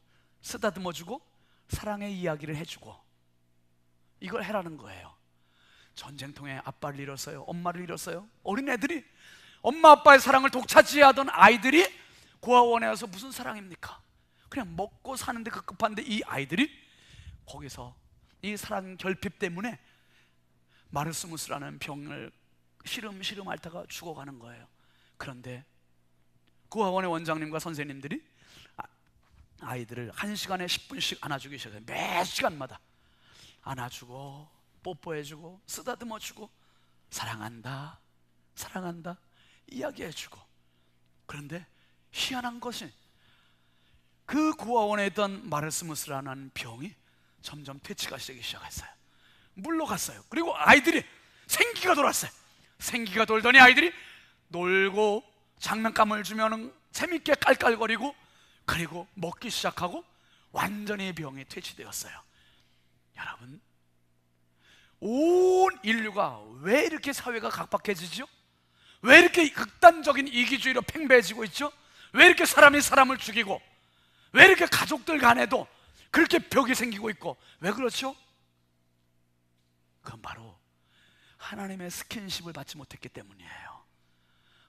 쓰다듬어주고 사랑의 이야기를 해주고 이걸 해라는 거예요. 전쟁통에 아빠를 잃었어요. 엄마를 잃었어요. 어린애들이 엄마 아빠의 사랑을 독차지하던 아이들이 고아원에 와서 무슨 사랑입니까? 그냥 먹고 사는데 급급한데 이 아이들이 거기서 이 사랑 결핍 때문에 마르스무스라는 병을 시름시름 앓다가 죽어가는 거예요. 그런데 고아원의 원장님과 선생님들이 아이들을 한 시간에 10분씩 안아주기 시작해요. 매 시간마다 안아주고 뽀뽀해주고 쓰다듬어주고 사랑한다 사랑한다 이야기해주고. 그런데 희한한 것이 그 고아원에 있던 마르스무스라는 병이 점점 퇴치가 되기 시작했어요. 물러갔어요. 그리고 아이들이 생기가 돌았어요. 생기가 돌더니 아이들이 놀고 장난감을 주면 재밌게 깔깔거리고 그리고 먹기 시작하고 완전히 병이 퇴치되었어요. 여러분, 온 인류가 왜 이렇게 사회가 각박해지죠? 왜 이렇게 극단적인 이기주의로 팽배해지고 있죠? 왜 이렇게 사람이 사람을 죽이고 왜 이렇게 가족들 간에도 그렇게 벽이 생기고 있고 왜 그렇죠? 그건 바로 하나님의 스킨십을 받지 못했기 때문이에요.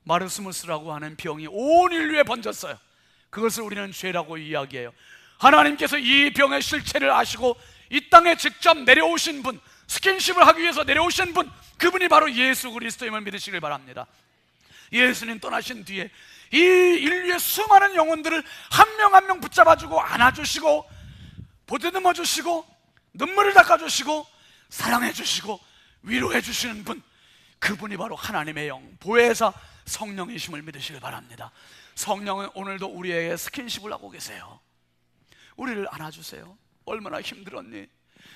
마르스무스라고 하는 병이 온 인류에 번졌어요. 그것을 우리는 죄라고 이야기해요. 하나님께서 이 병의 실체를 아시고 이 땅에 직접 내려오신 분, 스킨십을 하기 위해서 내려오신 분, 그분이 바로 예수 그리스도임을 믿으시길 바랍니다. 예수님 떠나신 뒤에 이 인류의 수많은 영혼들을 한 명 한 명 붙잡아주고 안아주시고 보듬어주시고 눈물을 닦아주시고 사랑해주시고 위로해주시는 분, 그분이 바로 하나님의 영, 보혜사 성령이심을 믿으시길 바랍니다. 성령은 오늘도 우리에게 스킨십을 하고 계세요. 우리를 안아주세요. 얼마나 힘들었니?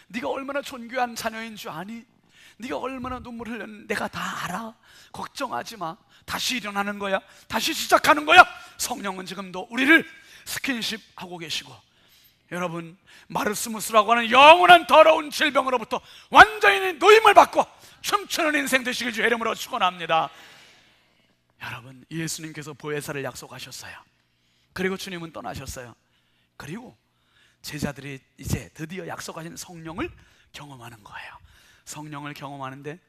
네가 얼마나 존귀한 자녀인 줄 아니? 네가 얼마나 눈물 흘렸니? 내가 다 알아. 걱정하지 마. 다시 일어나는 거야. 다시 시작하는 거야. 성령은 지금도 우리를 스킨십하고 계시고, 여러분, 마르스무스라고 하는 영원한 더러운 질병으로부터 완전히 노임을 받고 춤추는 인생 되시길 주의 이름으로 축원합니다. 여러분, 예수님께서 보혜사를 약속하셨어요. 그리고 주님은 떠나셨어요. 그리고 제자들이 이제 드디어 약속하신 성령을 경험하는 거예요. 성령을 경험하는데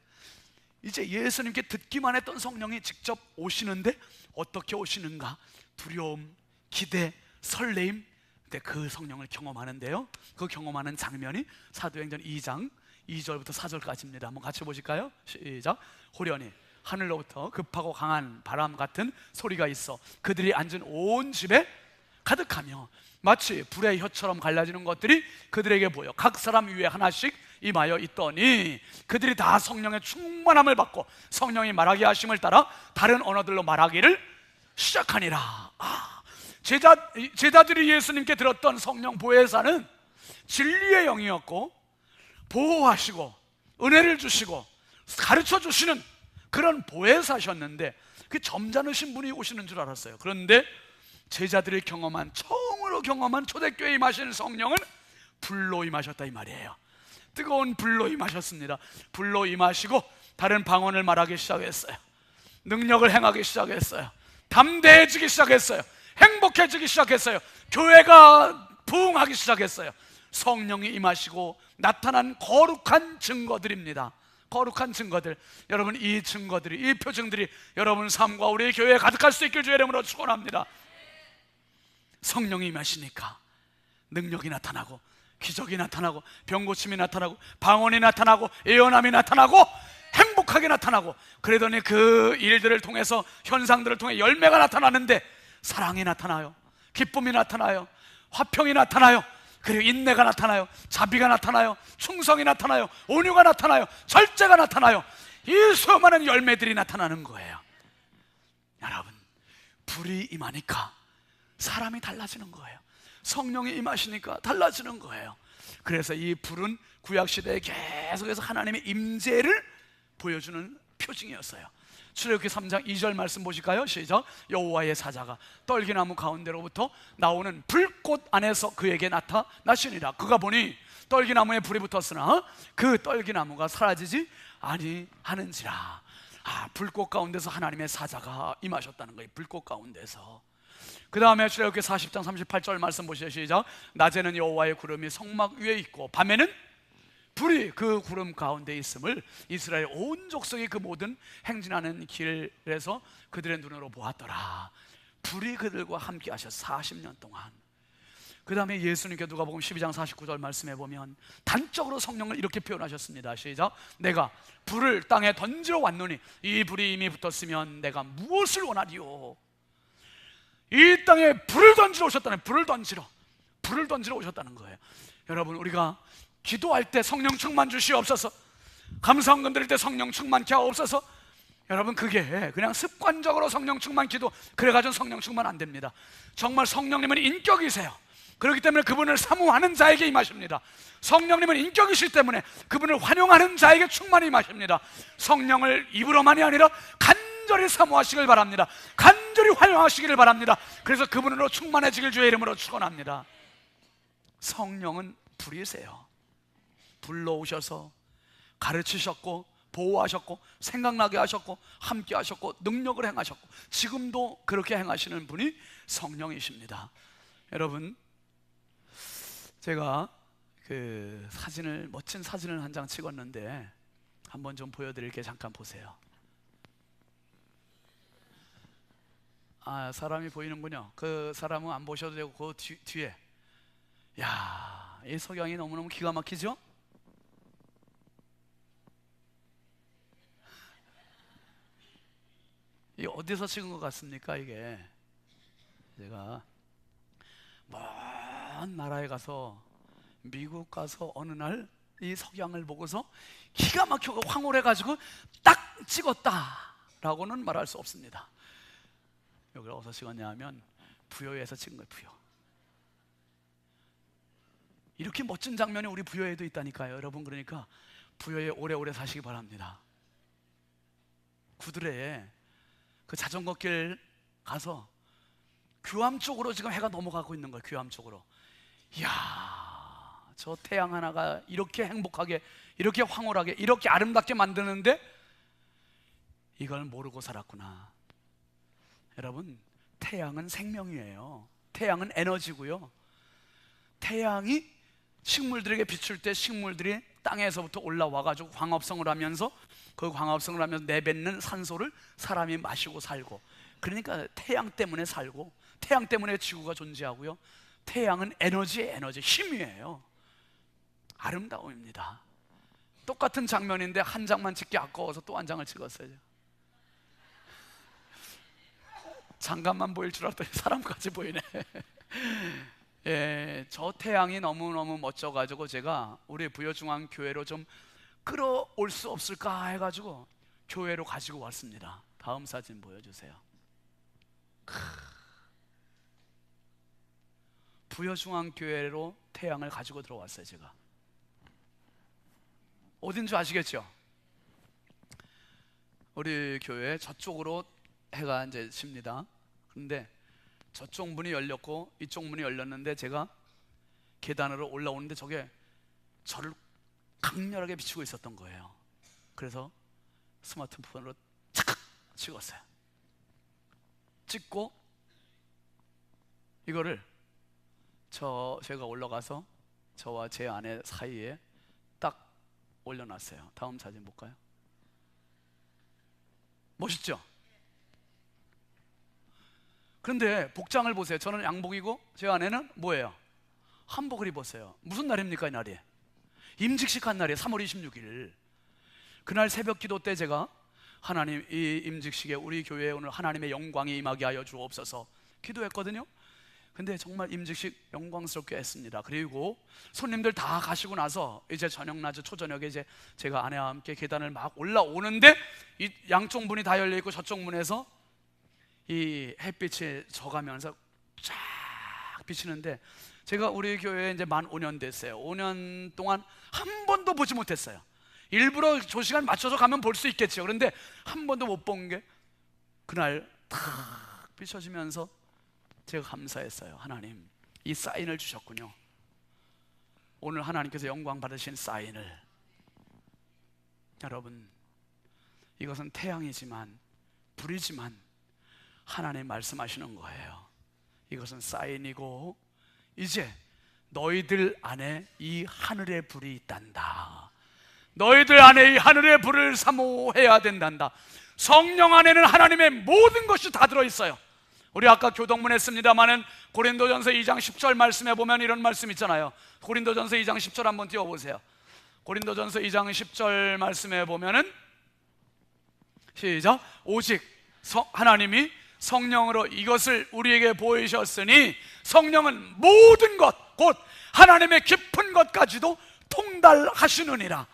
이제 예수님께 듣기만 했던 성령이 직접 오시는데 어떻게 오시는가? 두려움, 기대, 설레임. 근데 그 성령을 경험하는데요, 그 경험하는 장면이 사도행전 2장 2절부터 4절까지입니다. 한번 같이 보실까요? 시작. 호련히 하늘로부터 급하고 강한 바람 같은 소리가 있어 그들이 앉은 온 집에 가득하며 마치 불의 혀처럼 갈라지는 것들이 그들에게 보여 각 사람 위에 하나씩 임하여 있더니 그들이 다 성령의 충만함을 받고 성령이 말하게 하심을 따라 다른 언어들로 말하기를 시작하니라. 제자들이 예수님께 들었던 성령 보혜사는 진리의 영이었고 보호하시고 은혜를 주시고 가르쳐 주시는 그런 보혜사셨는데 그 점잖으신 분이 오시는 줄 알았어요. 그런데 제자들이 처음으로 경험한 초대교회에 임하시는 성령은 불로 임하셨다 이 말이에요. 뜨거운 불로 임하셨습니다. 불로 임하시고 다른 방언을 말하기 시작했어요. 능력을 행하기 시작했어요. 담대해지기 시작했어요. 행복해지기 시작했어요. 교회가 부흥하기 시작했어요. 성령이 임하시고 나타난 거룩한 증거들입니다. 거룩한 증거들. 여러분, 이 증거들이, 이 표징들이 여러분 삶과 우리의 교회에 가득할 수 있길 주의 이름으로 축원합니다. 성령이 임하시니까 능력이 나타나고 기적이 나타나고 병고침이 나타나고 방언이 나타나고 예언함이 나타나고 행복하게 나타나고, 그러더니 그 일들을 통해서, 현상들을 통해 열매가 나타나는데 사랑이 나타나요, 기쁨이 나타나요, 화평이 나타나요, 그리고 인내가 나타나요, 자비가 나타나요, 충성이 나타나요, 온유가 나타나요, 절제가 나타나요. 이 수많은 열매들이 나타나는 거예요. 여러분, 불이 임하니까 사람이 달라지는 거예요. 성령이 임하시니까 달라지는 거예요. 그래서 이 불은 구약시대에 계속해서 하나님의 임재를 보여주는 표징이었어요. 출애굽기 3장 2절 말씀 보실까요? 시작. 여호와의 사자가 떨기나무 가운데로부터 나오는 불꽃 안에서 그에게 나타나시니라. 그가 보니 떨기나무에 불이 붙었으나 그 떨기나무가 사라지지 아니하는지라. 불꽃 가운데서 하나님의 사자가 임하셨다는 거예요. 불꽃 가운데서. 그 다음에 출애굽기 40장 38절 말씀 보시죠. 시작. 낮에는 여호와의 구름이 성막 위에 있고 밤에는 불이 그 구름 가운데 있음을 이스라엘 온 족속이 그 모든 행진하는 길에서 그들의 눈으로 보았더라. 불이 그들과 함께 하셨어 40년 동안. 그 다음에 예수님께 누가복음 12장 49절 말씀해 보면 단적으로 성령을 이렇게 표현하셨습니다. 시작. 내가 불을 땅에 던지러 왔노니 이 불이 이미 붙었으면 내가 무엇을 원하리요. 이 땅에 불을 던지러 오셨다는, 불을 던지러 오셨다는 거예요. 여러분, 우리가 기도할 때 성령 충만 주시옵소서, 감사헌금 드릴 때 성령 충만케 하옵소서. 여러분, 그게 그냥 습관적으로 성령 충만 기도 그래가지고 성령 충만 안 됩니다. 정말 성령님은 인격이세요. 그렇기 때문에 그분을 사모하는 자에게 임하십니다. 성령님은 인격이시기 때문에 그분을 환영하는 자에게 충만히 임하십니다. 성령을 입으로만이 아니라 간절히 사모하시길 바랍니다. 간절히 환영하시기를 바랍니다. 그래서 그분으로 충만해지길 주의 이름으로 축원합니다. 성령은 불이세요. 불러 오셔서 가르치셨고 보호하셨고 생각나게 하셨고 함께 하셨고 능력을 행하셨고 지금도 그렇게 행하시는 분이 성령이십니다. 여러분, 제가 그 사진을, 멋진 사진을 한 장 찍었는데 한번 좀 보여드릴게요. 잠깐 보세요. 사람이 보이는군요. 그 사람은 안 보셔도 되고 그 뒤에, 야, 이 석양이 너무너무 기가 막히죠? 이 어디서 찍은 것 같습니까? 이게 제가 먼 나라에 가서, 미국 가서 어느 날 이 석양을 보고서 기가 막혀 황홀해가지고 딱 찍었다라고는 말할 수 없습니다. 여기 어디서 찍었냐 하면 부여에서 찍은 거예요. 부여. 이렇게 멋진 장면이 우리 부여에도 있다니까요. 여러분, 그러니까 부여에 오래오래 사시기 바랍니다. 구드레에 그 자전거길 가서 규암 쪽으로 지금 해가 넘어가고 있는 거예요. 규암 쪽으로. 이야, 저 태양 하나가 이렇게 행복하게, 이렇게 황홀하게, 이렇게 아름답게 만드는데 이걸 모르고 살았구나. 여러분, 태양은 생명이에요. 태양은 에너지고요. 태양이 식물들에게 비출 때 식물들이 땅에서부터 올라와가지고 광합성을 하면서 그 광합성을 하면서 내뱉는 산소를 사람이 마시고 살고, 그러니까 태양 때문에 살고, 태양 때문에 지구가 존재하고요. 태양은 에너지의 에너지, 힘이에요. 아름다움입니다. 똑같은 장면인데 한 장만 찍기 아까워서 또 한 장을 찍었어요. 장갑만 보일 줄 알았더니 사람까지 보이네. 예, 저 태양이 너무너무 멋져가지고 제가 우리 부여중앙교회로 좀 끌어올 수 없을까 해가지고 교회로 가지고 왔습니다. 다음 사진 보여주세요. 부여중앙교회로 태양을 가지고 들어왔어요. 제가 어딘 줄 아시겠죠? 우리 교회 저쪽으로 해가 이제 집니다. 그런데 저쪽 문이 열렸고 이쪽 문이 열렸는데 제가 계단으로 올라오는데 저게 저를 강렬하게 비추고 있었던 거예요. 그래서 스마트폰으로 착 찍었어요. 찍고 이거를 제가 올라가서 저와 제 아내 사이에 딱 올려놨어요. 다음 사진 볼까요? 멋있죠? 그런데 복장을 보세요. 저는 양복이고 제 아내는 뭐예요? 한복을 입었어요. 무슨 날입니까? 이 날이 임직식한 날이에요. 3월 26일. 그날 새벽 기도 때 제가 하나님, 이 임직식에 우리 교회에 오늘 하나님의 영광이 임하게 하여 주옵소서 기도했거든요. 근데 정말 임직식 영광스럽게 했습니다. 그리고 손님들 다 가시고 나서 이제 저녁 낮에 초저녁에 이제 제가 아내와 함께 계단을 막 올라오는데 이 양쪽 문이 다 열려 있고 저쪽 문에서 이 햇빛이 져가면서 쫙 비치는데, 제가 우리 교회에 이제 만 5년 됐어요. 5년 동안 한 번도 보지 못했어요. 일부러 저 시간 맞춰서 가면 볼 수 있겠죠. 그런데 한 번도 못 본 게 그날 탁 비춰지면서 제가 감사했어요. 하나님, 이 사인을 주셨군요. 오늘 하나님께서 영광 받으신 사인을. 여러분, 이것은 태양이지만 불이지만 하나님 말씀하시는 거예요. 이것은 사인이고 이제 너희들 안에 이 하늘의 불이 있단다. 너희들 안에 이 하늘의 불을 사모해야 된단다. 성령 안에는 하나님의 모든 것이 다 들어있어요. 우리 아까 교동문 했습니다마는 고린도전서 2장 10절 말씀에 보면 이런 말씀 있잖아요. 고린도전서 2장 10절 한번 띄워보세요. 고린도전서 2장 10절 말씀에 보면은 시작. 오직 하나님이 성령으로 이것을 우리에게 보이셨으니 성령은 모든 것 곧 하나님의 깊은 것까지도 통달하시느니라.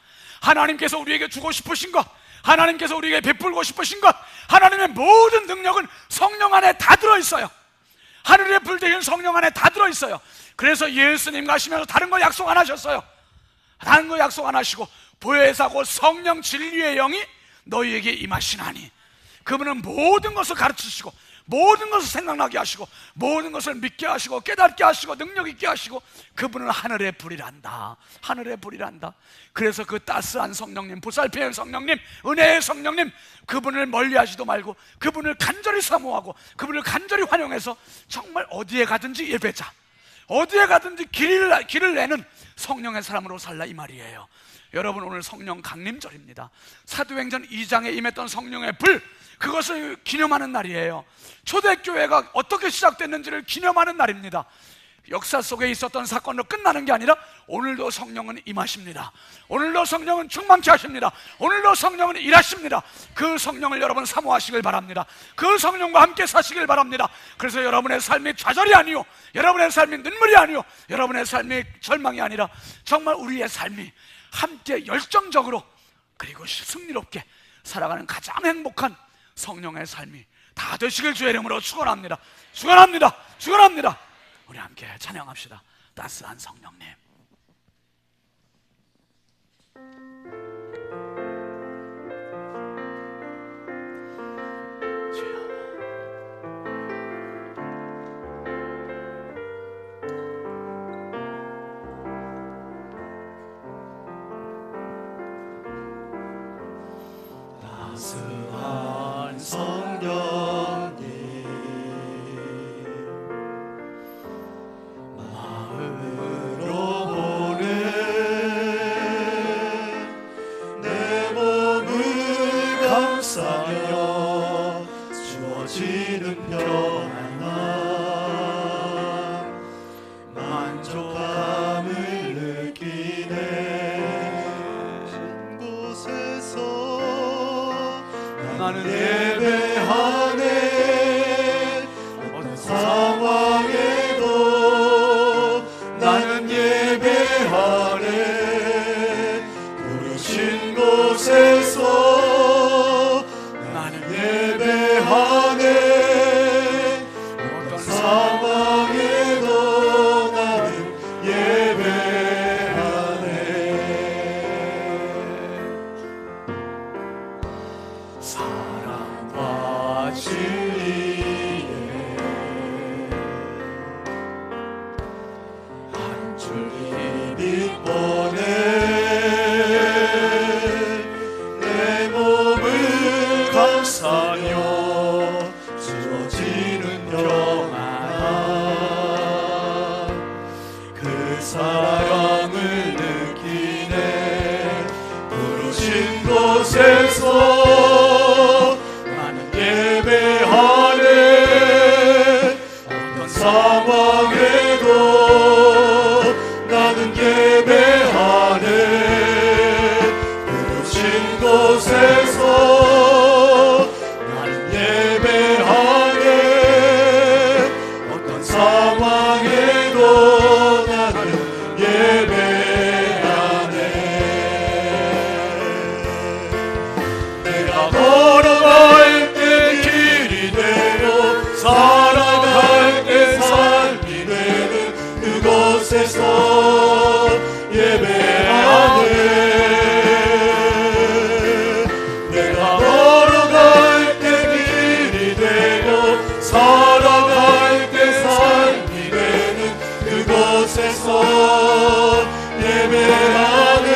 하나님께서 우리에게 주고 싶으신 것, 하나님께서 우리에게 베풀고 싶으신 것, 하나님의 모든 능력은 성령 안에 다 들어있어요. 하늘의 불 대신 성령 안에 다 들어있어요. 그래서 예수님 가시면서 다른 거 약속 안 하셨어요. 다른 거 약속 안 하시고 보혜사 곧 성령 진리의 영이 너희에게 임하시나니, 그분은 모든 것을 가르치시고 모든 것을 생각나게 하시고 모든 것을 믿게 하시고 깨닫게 하시고 능력 있게 하시고, 그분은 하늘의 불이란다. 하늘의 불이란다. 그래서 그 따스한 성령님, 보살피의 성령님, 은혜의 성령님, 그분을 멀리하지도 말고 그분을 간절히 사모하고 그분을 간절히 환영해서 정말 어디에 가든지 예배자, 어디에 가든지 길을 내는 성령의 사람으로 살라, 이 말이에요. 여러분, 오늘 성령 강림절입니다. 사도행전 2장에 임했던 성령의 불, 그것을 기념하는 날이에요. 초대교회가 어떻게 시작됐는지를 기념하는 날입니다. 역사 속에 있었던 사건으로 끝나는 게 아니라 오늘도 성령은 임하십니다. 오늘도 성령은 충만케 하십니다. 오늘도 성령은 일하십니다. 그 성령을 여러분 사모하시길 바랍니다. 그 성령과 함께 사시길 바랍니다. 그래서 여러분의 삶이 좌절이 아니요, 여러분의 삶이 눈물이 아니요, 여러분의 삶이 절망이 아니라 정말 우리의 삶이 함께 열정적으로 그리고 승리롭게 살아가는 가장 행복한 성령의 삶이 다 되시길 주의 이름으로 축원합니다. 축원합니다. 축원합니다. 우리 함께 찬양합시다. 따스한 성령님. 따스한 성령님, 마음으로 보내 내 몸을 나는 예배하네. 어떤 상황에도 나는 예배하네. 부르신 곳에서 나는 예배하네. 어떤 상황에도 나는 예배하네. 사랑과 진리에 한 줄기 빛 보내 내 몸을 감싸며 주어지는 평안 그 사랑을 느끼네. 부르신 곳에서 나는 예배하네. 어떤 상황에도 나는 예배하네. 부르신 곳에서 나는 예배하네. 어떤 상황에도 나는 예배하네. 내가 걸어갈 때 길이 되고 살아갈 때 삶이 되는 그곳에서 예배하네. 내가 걸어갈 때 길이 되고 살아갈 때 삶이 되는 그곳에서 예배하네.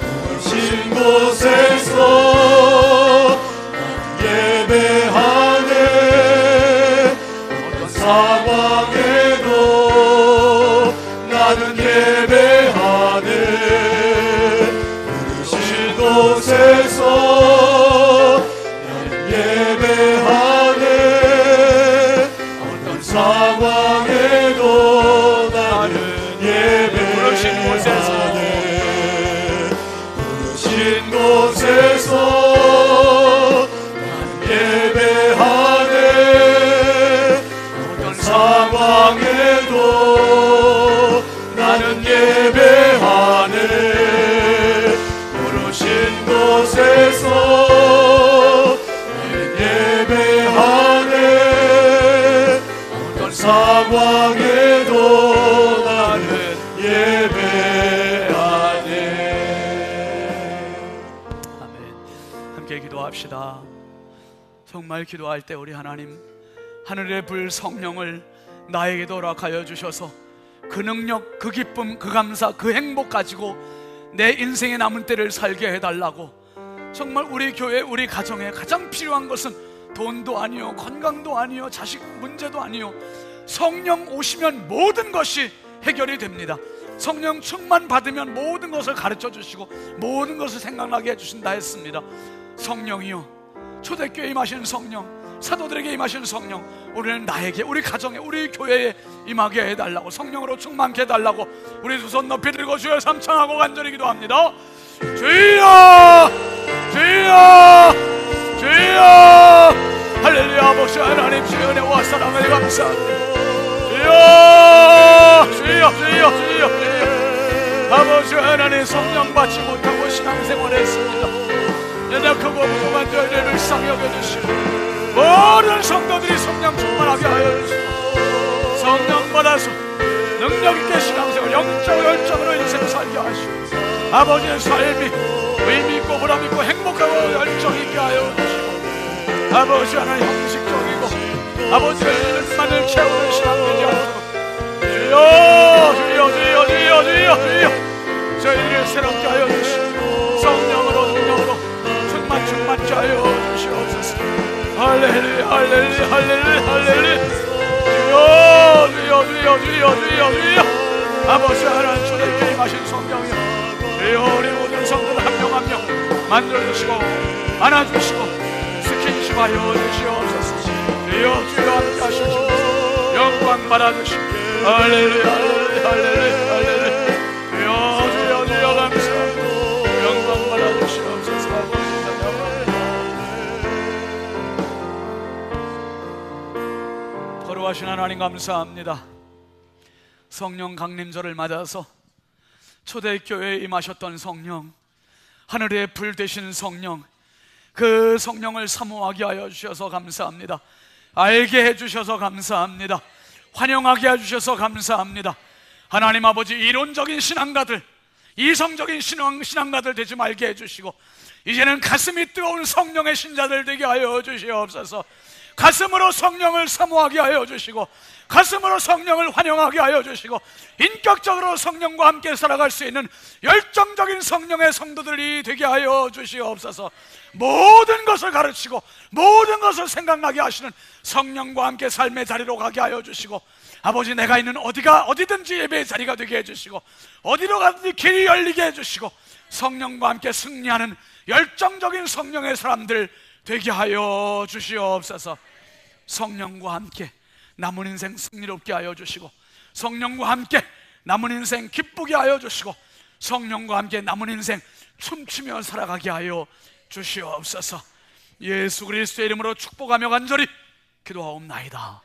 부르신 곳에서 예배하네. 어떤 상황에도 나는 예배하네. 부르신 곳에서 나는 예배하네. 어떤 상황에도 나는 예배하네. 부르신 곳에서 나는 예배하네. 어떤 상황에도 나는 예배하네. 부르신 곳에서 나는 예배하네. 어떤 상황에도 나는 예배하네. 아멘. 함께 기도합시다. 정말 기도할 때 우리 하나님, 하늘의 불 성령을 나에게도 허락하여 주셔서 그 능력, 그 기쁨, 그 감사, 그 행복 가지고 내 인생의 남은 때를 살게 해달라고. 정말 우리 교회, 우리 가정에 가장 필요한 것은 돈도 아니요, 건강도 아니요, 자식 문제도 아니요, 성령 오시면 모든 것이 해결이 됩니다. 성령 충만 받으면 모든 것을 가르쳐 주시고 모든 것을 생각나게 해주신다 했습니다. 성령이요, 초대교회에 임하시는 성령, 사도들에게 임하시는 성령, 오늘은 나에게, 우리 가정에, 우리 교회에 임하게 해달라고, 성령으로 충만케 해달라고 우리 두 손 높이 들고 주여 삼창하고 간절히 기도합니다. 주여, 주여, 주여. 할렐루야. 아버지 하나님, 주여 은혜와 사랑을 감사합니다. 주여, 주여, 주여, 주여, 주여. 아버지 하나님, 성령 받지 못하고 신앙생활했습니다. 연약하고 부족한 저희를 불쌍히 여겨주시고 모든 성도들이 성령 충만하게 하여 주시고 성령 받아서 능력 있게 신앙생활, 영적 열정으로 인생을 살게 하시고 아버지의 삶이 의미 있고 보람 있고 행복하고 열정 있게 하여 주시고 아버지 하나님, 형식적이고 아버지의 뜻만을 채우는 신앙 되지 않도록 주여, 주여, 주여, 주여, 주여, 주여, 저희를 새롭게 하여 주시고 성령으로 능력으로 충만케 하여 주시옵소서. 할렐루야, 할렐루야, 할렐루야, 할렐루야. 주여, 주여, 주여, 주여, 주여, 주여. 아버지 하나님, 초대교회 임하신 성령이여, 주여 우리 모든 성도들 한 명 한 명 만들어주시고 안아주시고 스킨십 하여 주시옵소서. 주여, 주여 함께 하시옵소서. 영광 받아주시고 할렐루야, 할렐루야, 할렐루야, 할렐루야. 주여, 주여, 주여 감사합니다. 영광 받아주시옵소서. 주신 하나님 감사합니다. 성령 강림절을 맞아서 초대교회에 임하셨던 성령, 하늘의 불 되신 성령, 그 성령을 사모하게 하여 주셔서 감사합니다. 알게 해주셔서 감사합니다. 환영하게 해주셔서 감사합니다. 하나님 아버지, 이론적인 신앙가들, 이성적인 신앙가들 되지 말게 해주시고, 이제는 가슴이 뜨거운 성령의 신자들 되게 하여 주시옵소서. 가슴으로 성령을 사모하게 하여 주시고, 가슴으로 성령을 환영하게 하여 주시고, 인격적으로 성령과 함께 살아갈 수 있는 열정적인 성령의 성도들이 되게 하여 주시옵소서. 모든 것을 가르치고 모든 것을 생각나게 하시는 성령과 함께 삶의 자리로 가게 하여 주시고, 아버지, 내가 있는 어디든지 예배의 자리가 되게 해주시고, 어디로 가든지 길이 열리게 해주시고, 성령과 함께 승리하는 열정적인 성령의 사람들 되게 하여 주시옵소서. 성령과 함께 남은 인생 승리롭게 하여 주시고, 성령과 함께 남은 인생 기쁘게 하여 주시고, 성령과 함께 남은 인생 춤추며 살아가게 하여 주시옵소서. 예수 그리스도의 이름으로 축복하며 간절히 기도하옵나이다.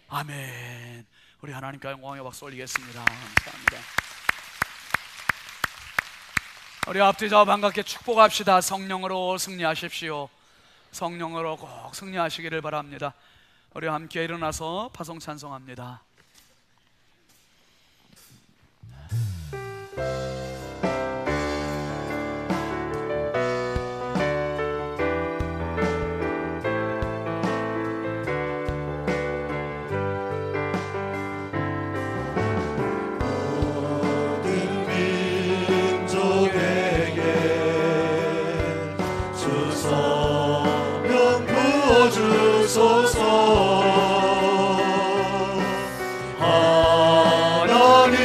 아멘. 우리 하나님께 영광의 박수 올리겠습니다. 감사합니다. 우리 앞뒤좌우 반갑게 축복합시다. 성령으로 승리하십시오. 성령으로 꼭 승리하시기를 바랍니다. 우리 함께 일어나서 파송 찬송합니다.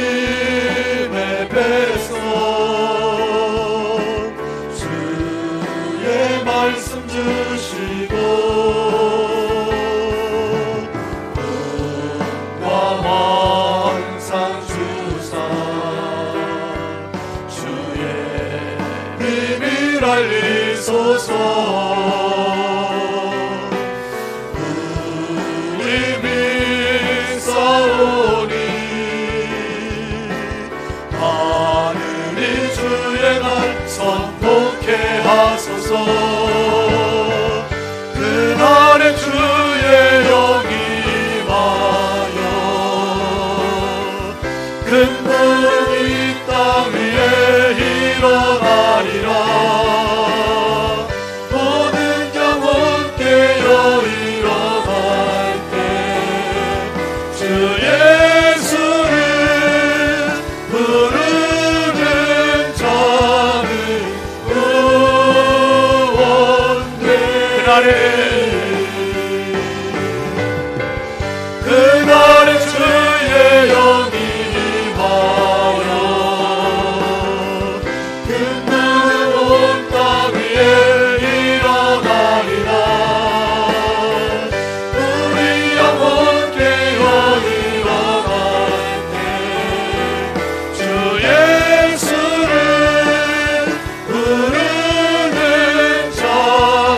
하나님의 백성 주의 말씀 주시고 은과 항상 주사 주의 비밀 알리소서. 선포케 하소서. 그날에 주의 영이 임하여 큰 문이 땅 위에 일어나리라. 모든 영혼 깨어 일어날 때 주 예수를 부르는 자는 그날에 주의 영이 임하여 큰 온 땅 위에 일어나리라. 우리 영혼 깨어 일어날 때 주 예수를 부르는 자는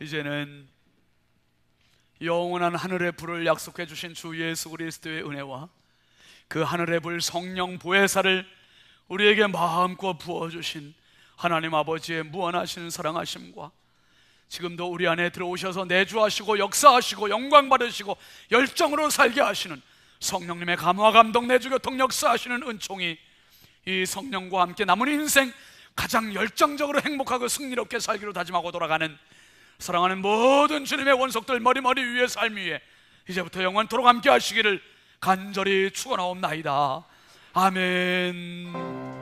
이제는 영원한 하늘의 불을 약속해 주신 주 예수 그리스도의 은혜와 그 하늘의 불 성령 보혜사를 우리에게 마음껏 부어주신 하나님 아버지의 무한하신 사랑하심과 지금도 우리 안에 들어오셔서 내주하시고 역사하시고 영광 받으시고 열정으로 살게 하시는 성령님의 감화 감동 내주 교통 역사하시는 은총이 이 성령과 함께 남은 인생 가장 열정적으로 행복하고 승리롭게 살기로 다짐하고 돌아가는 사랑하는 모든 주님의 원속들 머리머리 위에 삶 위에 이제부터 영원토록 함께 하시기를 간절히 축원하옵나이다. 아멘.